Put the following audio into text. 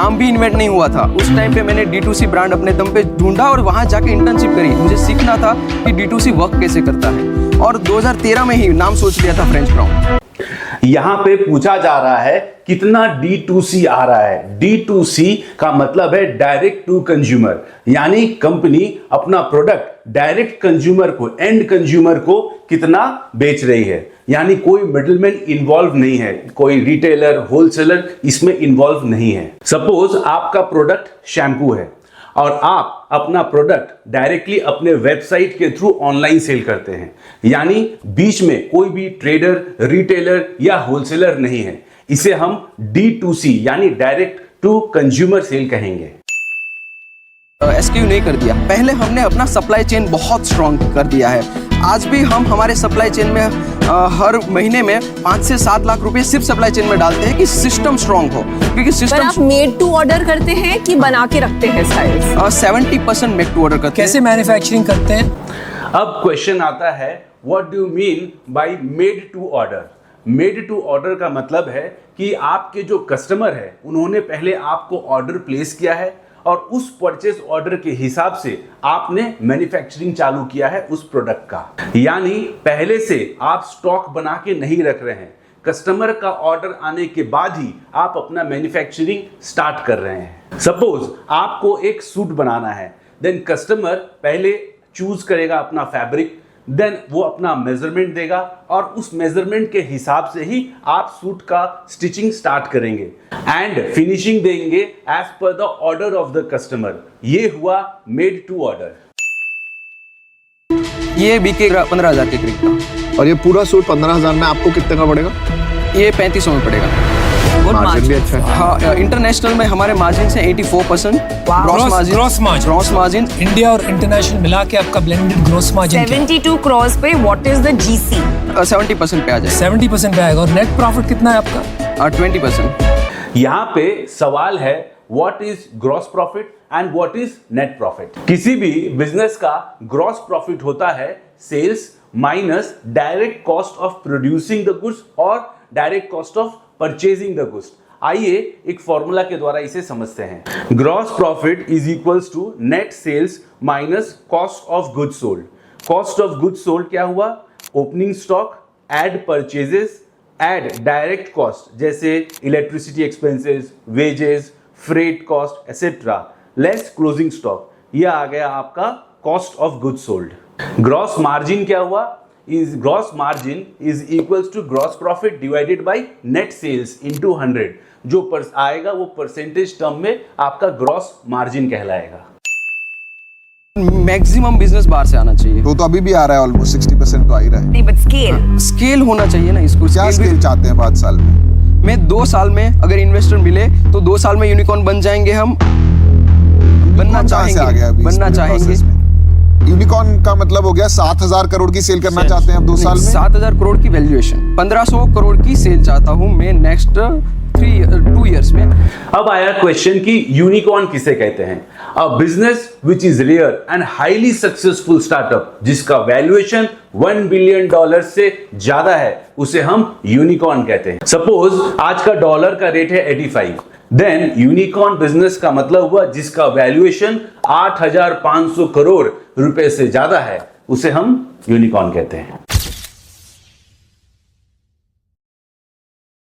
नाम भी इन्वेंट नहीं हुआ था। उस टाइम पे मैंने D2C ब्रांड अपने दम पे ढूंढा और वहाँ जाके इंटर्नशिप करी। मुझे सीखना था कि D2C वर्क कैसे करता है और 2013 में ही नाम सोच लिया था फ्रेंच ब्राउन। यहां पे पूछा जा रहा है कितना D2C आ रहा है। D2C का मतलब है डायरेक्ट टू कंज्यूमर, यानी कंपनी अपना प्रोडक्ट डायरेक्ट कंज्यूमर को, एंड कंज्यूमर को कितना बेच रही है, यानी कोई मिडलमैन इन्वॉल्व नहीं है, कोई रिटेलर, होलसेलर इसमें इन्वॉल्व नहीं है। सपोज आपका प्रोडक्ट शैम्पू है और आप अपना प्रोडक्ट डायरेक्टली अपने वेबसाइट के थ्रू ऑनलाइन सेल करते हैं, यानी बीच में कोई भी ट्रेडर, रिटेलर या होलसेलर नहीं है। इसे हम D2C यानी डायरेक्ट टू कंज्यूमर सेल कहेंगे। एसक्यू नहीं कर दिया। पहले हमने अपना सप्लाई चेन बहुत स्ट्रॉन्ग कर दिया है। आज भी हम हमारे सप्लाई चेन में हर महीने में 5 से 7 लाख रुपए सिर्फ सप्लाई चेन में डालते हैं कि सिस्टम स्ट्रॉन्ग हो, क्योंकि सिस्टम। आप मेड टू ऑर्डर करते हैं कि बना के रखते हैं स्टाइल्स? 70% मेड टू ऑर्डर करते हैं। कैसे मैन्युफैक्चरिंग करते हैं? अब क्वेश्चन आता है, what do you mean by made to order? Made to order का मतलब है कि आपके जो कस्टमर है उन्होंने पहले आपको ऑर्डर प्लेस किया है और उस परचेज ऑर्डर के हिसाब से आपने मैन्युफैक्चरिंग चालू किया है उस प्रोडक्ट का, यानी पहले से आप स्टॉक बना के नहीं रख रहे हैं। कस्टमर का ऑर्डर आने के बाद ही आप अपना मैन्युफैक्चरिंग स्टार्ट कर रहे हैं। सपोज आपको एक सूट बनाना है, देन कस्टमर पहले चूज करेगा अपना फैब्रिक, देन वो अपना मेजरमेंट देगा और उस मेजरमेंट के हिसाब से ही आप सूट का स्टिचिंग स्टार्ट करेंगे एंड फिनिशिंग देंगे as per the order of the customer. ये हुआ मेड टू ऑर्डर। ये बिकेगा 15,000 के करीब का। और ये पूरा सूट 15,000 में आपको कितने का पड़ेगा? ये 3500 में पड़ेगा। मार्जिन भी अच्छा है। हाँ, इंटरनेशनल में हमारे मार्जिन से 84% ग्रॉस मार्जिन। इंडिया और इंटरनेशनल मिला के आपका ब्लेंडेड ग्रॉस मार्जिन 72 crores पे व्हाट इज द GC? 70% पे आ जाए। 70% पे आएगा। और नेट प्रॉफिट कितना है आपका? 20%। यहां पे सवाल है, what is gross profit and what is net profit? किसी भी बिजनेस का ग्रॉस प्रॉफिट होता है sales minus direct cost of producing the goods और direct cost of purchasing the goods. आइए एक फॉर्मूला के द्वारा इसे समझते हैं। Gross profit is equals to net sales minus cost of goods sold. Cost of goods sold क्या हुआ? Opening stock, add purchases, add direct cost जैसे electricity expenses, wages, freight cost etcetera, less closing stock. यह आ गया आपका cost of goods sold. Gross margin क्या हुआ? is gross margin is equals to gross profit divided by net sales into 100। जो आएगा वो percentage term में आपका ग्रॉस मार्जिन कहलाएगा। मैक्सिमम बिजनेस बाहर से आना चाहिए। तो अभी भी आ रहा है, ऑलमोस्ट 60% तो आ ही रहा है। नहीं, बट स्केल होना चाहिए ना इसको। क्या स्केल चाहते हैं 5 साल में? मैं 2 साल में अगर इन्वेस्टर मिले तो 2 साल में यूनिकॉर्न बन जाएंगे। हम बनना चाहेंगे। यूनिकॉर्न का मतलब हो गया 7,000 करोड़ की सेल करना चाहते हैं अब 2 साल में। 7,000 करोड़ की वैल्यूएशन, 1,500 करोड़ की सेल चाहता हूं मैं नेक्स्ट 2 इयर्स में। अब आया क्वेश्चन कि यूनिकॉर्न किसे कहते हैं? A business which is rare and highly successful startup जिसका वैल्यूएशन $1 बिलियन से ज्यादा है, उसे हम यूनिकॉर्न कहते हैं। सपोज आज का डॉलर का रेट है 85, देन यूनिकॉर्न बिजनेस का मतलब हुआ जिसका वैल्यूएशन 8,500 करोड़ रुपए से ज्यादा है, उसे हम यूनिकॉर्न कहते हैं।